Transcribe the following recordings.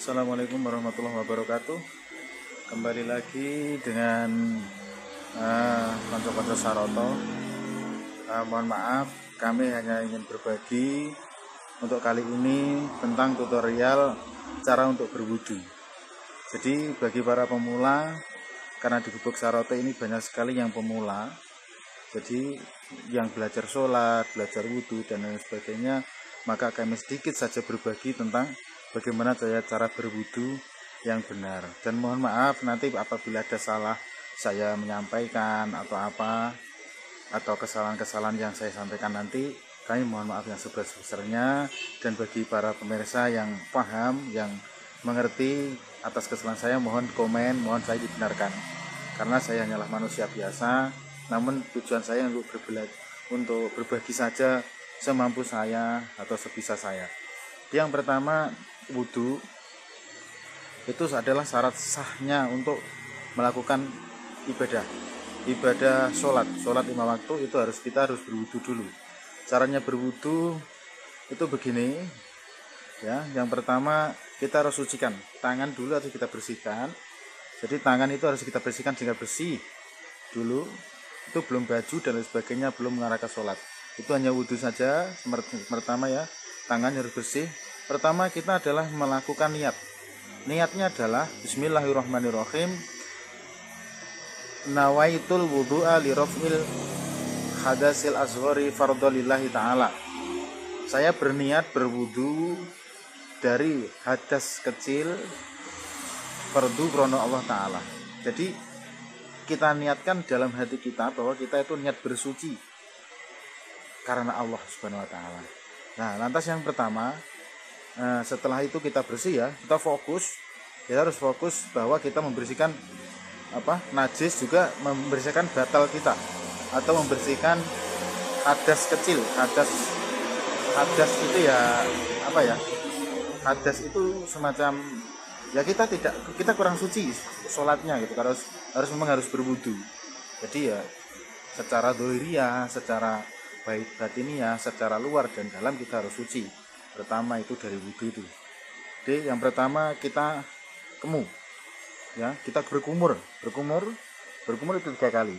Assalamualaikum warahmatullahi wabarakatuh. Kembali lagi dengan konco-konco Saroto. Mohon maaf, kami hanya ingin berbagi untuk kali ini tentang tutorial cara untuk berwudu. Jadi bagi para pemula, karena di Gubuk Saroto ini banyak sekali yang pemula, jadi yang belajar sholat, belajar wudu dan lain sebagainya, maka kami sedikit saja berbagi tentang bagaimana cara berwudu yang benar. Dan mohon maaf nanti apabila ada salah saya menyampaikan atau apa, atau kesalahan-kesalahan yang saya sampaikan nanti, kami mohon maaf yang sebesar-besarnya. Dan bagi para pemirsa yang paham, yang mengerti atas kesalahan saya, mohon komen, mohon saya dibenarkan. Karena saya hanyalah manusia biasa, namun tujuan saya untuk berbagi saja semampu saya atau sebisa saya. Yang pertama, wudu itu adalah syarat sahnya untuk melakukan ibadah sholat 5 waktu. Itu kita harus berwudu dulu. Caranya berwudu itu begini ya. Yang pertama, kita harus sucikan tangan dulu, harus kita bersihkan. Jadi tangan itu harus kita bersihkan sehingga bersih dulu. Itu belum baju dan lain sebagainya, belum mengarah ke sholat. Itu hanya wudu saja. Pertama ya, tangan harus bersih. Pertama kita adalah melakukan niat. Niatnya adalah Bismillahirrahmanirrahim. Nawaitul wudu'a li raf'il hadasil azghari fardholillahi ta'ala. Saya berniat berwudu dari hadas kecil fardu krono Allah Ta'ala. Jadi kita niatkan dalam hati kita bahwa kita itu niat bersuci karena Allah Subhanahu wa Ta'ala. Nah, lantas yang pertama, setelah itu kita bersih ya, kita harus fokus bahwa kita membersihkan najis, juga membersihkan batal kita atau membersihkan hadas kecil. Hadas itu ya hadas itu semacam ya kita kurang suci sholatnya gitu. Harus berwudu. Jadi ya secara dhahiriyah, secara baik batiniah, secara luar dan dalam kita harus suci. Pertama itu dari wudu itu. Jadi yang pertama kita ya, kita berkumur itu 3 kali.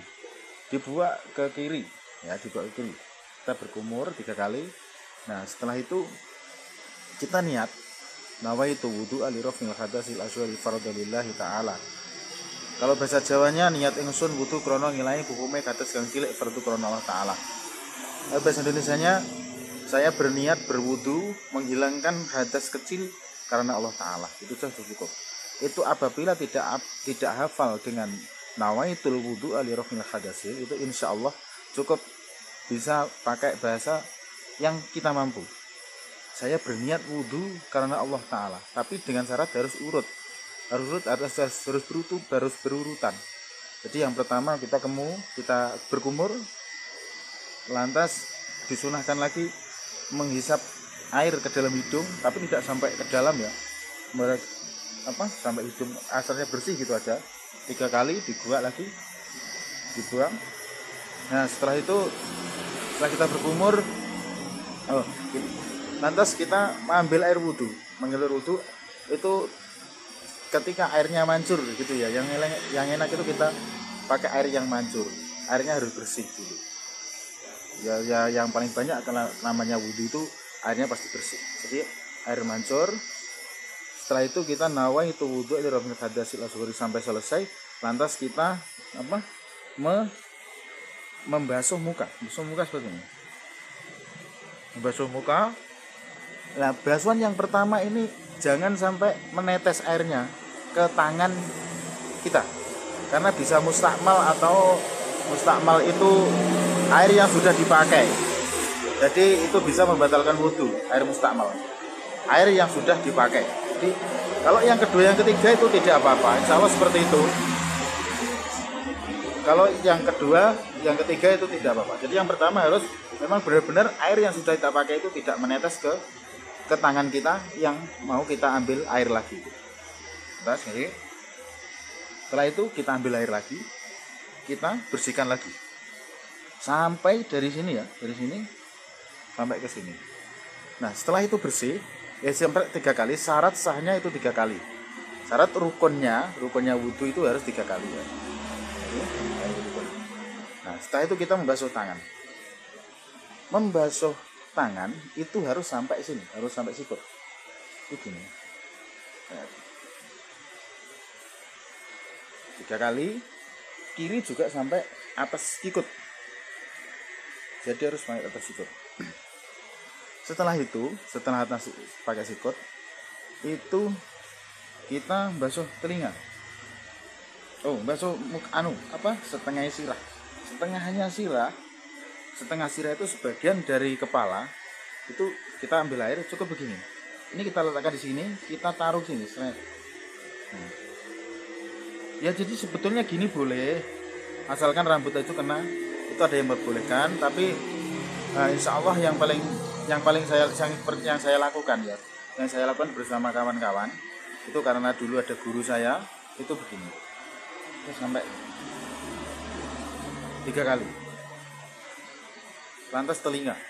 Dibuat ke kiri ya, kita berkumur 3 kali. Nah, setelah itu kita niat nawaitu wudu'a li raf'il hadasil asghari fardholillahi ta'ala. Kalau bahasa Jawanya, niat ingsun wudu krana ngilangi hukume hadas kang cilik fardu krana Allah Ta'ala. Bahasa Indonesianya, saya berniat berwudu menghilangkan hadas kecil karena Allah Ta'ala. Itu sudah cukup. Itu apabila tidak hafal dengan nawaitul wudu'a li raf'il hadasil, itu insya Allah cukup bisa pakai bahasa yang kita mampu. Saya berniat wudu karena Allah Ta'ala, tapi dengan syarat harus berurutan. Jadi yang pertama kita berkumur, lantas disunahkan lagi menghisap air ke dalam hidung, tapi tidak sampai ke dalam ya, sampai hidung asalnya bersih gitu aja. 3 kali dibuang. Nah, setelah kita berkumur, lantas kita mengambil air wudu. Mengambil wudu itu ketika airnya mancur gitu ya. Yang enak itu kita pakai air yang mancur. Airnya harus bersih dulu. Ya yang paling banyak karena namanya wudu itu airnya pasti bersih. Jadi air mancur. Setelah itu kita nawaitu wudu li raf'il hadasil asghari sampai selesai. Lantas kita membasuh muka. Membasuh muka seperti ini. Membasuh muka. Nah, basuhan yang pertama ini jangan sampai menetes airnya ke tangan kita. Karena bisa mustakmal itu air yang sudah dipakai. Jadi itu bisa membatalkan wudu, air mustakmal. Air yang sudah dipakai. Jadi kalau yang kedua, yang ketiga itu tidak apa-apa. Insya Allah seperti itu. Kalau yang kedua, yang ketiga itu tidak apa-apa. Jadi yang pertama harus memang benar-benar air yang sudah kita pakai itu tidak menetes ke tangan kita yang mau kita ambil air lagi. Setelah itu kita ambil air lagi, kita bersihkan lagi sampai dari sini ya, dari sini sampai ke sini. Nah, setelah itu bersih, Ya sampai 3 kali. Syarat sahnya itu 3 kali. Syarat rukunnya wudhu itu harus 3 kali ya. Nah, setelah itu kita membasuh tangan. Membasuh tangan itu harus sampai sini, harus sampai sikut. Begini. Nah, 3 kali. Kiri juga sampai atas sikut. Jadi harus sampai atas sikut. Setelah itu, setelah atas pakai sikut, itu kita basuh telinga. Basuh setengah sirah. Setengah sirah itu sebagian dari kepala. Itu kita ambil air cukup begini. Ini kita letakkan di sini, kita taruh sini. Ya jadi sebetulnya gini boleh, asalkan rambut itu kena, itu ada yang membolehkan. Tapi insya Allah yang saya lakukan ya, yang saya lakukan bersama kawan-kawan itu karena dulu ada guru saya itu begini, terus sampai 3 kali. Lantas telinga.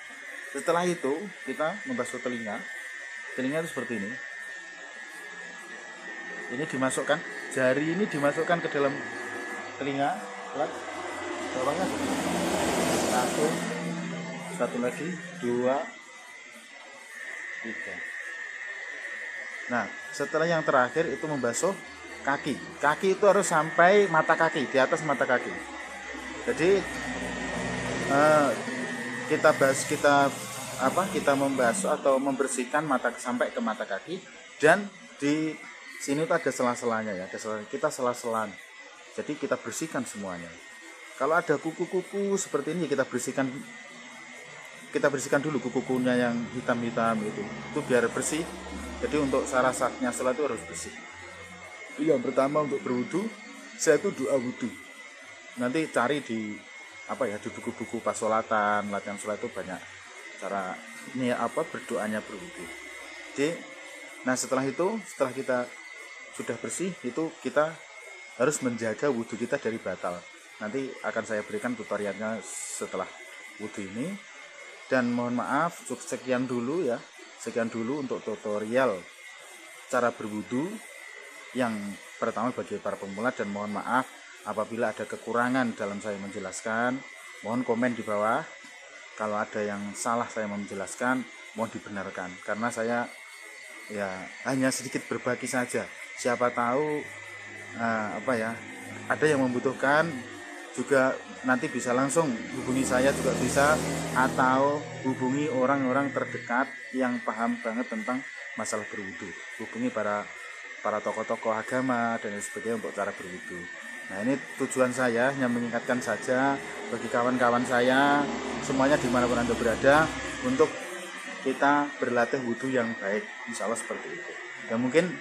Setelah itu kita membasuh telinga. Telinga itu seperti ini. Ini dimasukkan, jari ini dimasukkan ke dalam telinga, bawahnya satu lagi, 2, 3. Nah, setelah yang terakhir itu membasuh kaki. Kaki itu harus sampai mata kaki, di atas mata kaki. Jadi kita membasuh atau membersihkan mata sampai ke mata kaki, dan di sini tuh ada sela-selanya ya, kita sela-selan. Jadi kita bersihkan semuanya. Kalau ada kuku-kuku seperti ini kita bersihkan dulu kuku-kukunya yang hitam-hitam itu biar bersih. Jadi untuk syarat-syaratnya sholat itu harus bersih. Yang pertama untuk berwudu, saya itu doa wudu. Nanti cari di buku-buku pas sholatan, latihan sholat itu banyak cara berdoanya berwudu. Jadi, setelah kita sudah bersih, itu kita harus menjaga wudu kita dari batal. Nanti akan saya berikan tutorialnya setelah wudu ini. Dan mohon maaf, sekian dulu untuk tutorial cara berwudu yang pertama bagi para pemula, dan mohon maaf apabila ada kekurangan dalam saya menjelaskan. Mohon komen di bawah. Kalau ada yang salah saya menjelaskan, mohon dibenarkan, karena saya hanya sedikit berbagi saja. Siapa tahu ada yang membutuhkan juga, nanti bisa langsung hubungi saya juga bisa, atau hubungi orang-orang terdekat yang paham banget tentang masalah berwudu. Hubungi para tokoh-tokoh agama dan sebagainya untuk cara berwudu. Nah, ini tujuan saya hanya mengingatkan saja bagi kawan-kawan saya semuanya dimanapun Anda berada, untuk kita berlatih wudu yang baik, insya Allah seperti itu. Ya mungkin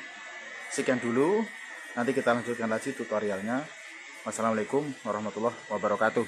sekian dulu, nanti kita lanjutkan lagi tutorialnya. Wassalamualaikum warahmatullahi wabarakatuh.